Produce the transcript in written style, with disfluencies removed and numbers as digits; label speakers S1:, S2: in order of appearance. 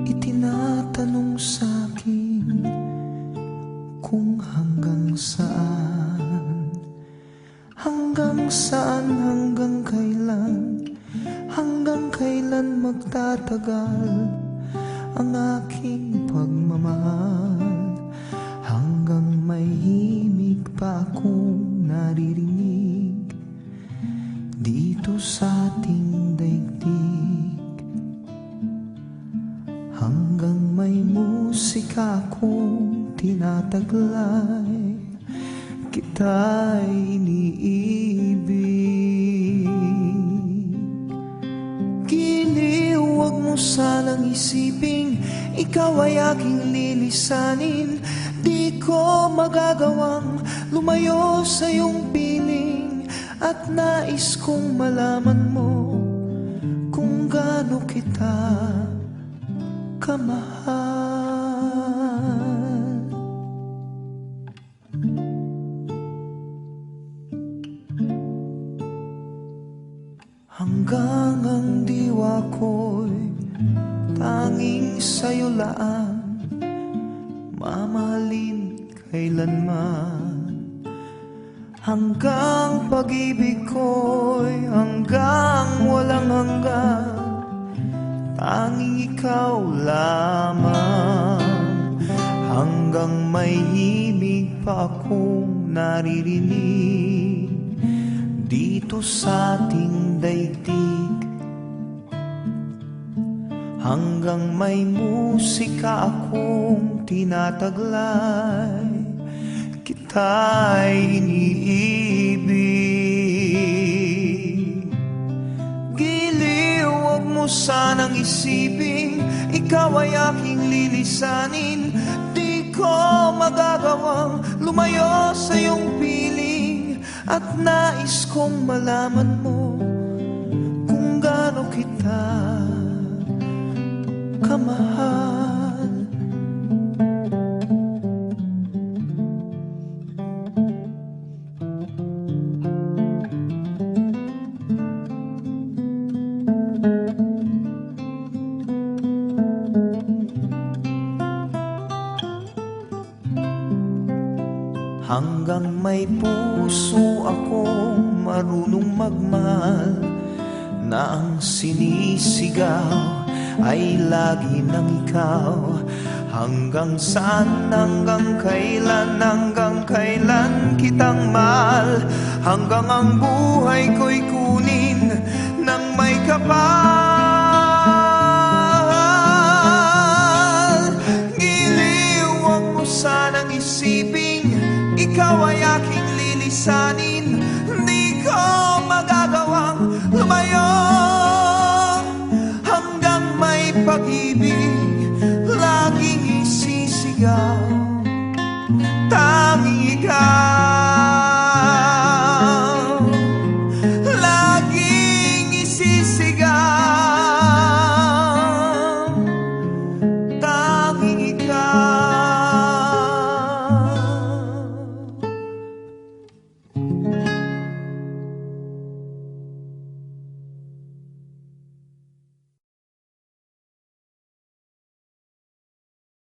S1: Itinatanong sa'kin kung hanggang saan, hanggang kailan magtatagal ang aking pagmamahal, hanggang may himig pa akong naririnig dito sa ating daigdig, hanggang may musika akong tinataglay, kita'y iniibig. Giliw, huwag mo sanang isiping ikaw ay aking lilisanin. Di ko magagawang lumayo sa iyong piling, at nais kong malaman mo kung gaano kita kamahal. Hanggang ang diwa ko'y tanging sa'yo lang, mamahalin kailanman. Hanggang pag-ibig ko'y hanggang walang hanggan, tanging ikaw lamang. Hanggang may himig pa akong naririnig dito sa ating daigdig, hanggang may musika akong tinataglay, kita'y iniibig. Giliw, huwag mo sanang isiping ikaw ay aking lilisanin. Di ko magagawang lumayo sa iyong piling, at nais kong malaman mo kung gaano kita kamahal. Hanggang may puso akong marunong magmahal, na ang sinisigaw ay lagi ng ikaw. Hanggang saan, hanggang kailan kitang mahal, hanggang ang buhay ko'y kunin ng may kapal. Giliw, huwag mo sanang isiping ikaw ay aking lilisanin. Di ko magagawang lumayo hanggang may pag-ibig laging isisigaw, tanging ikaw.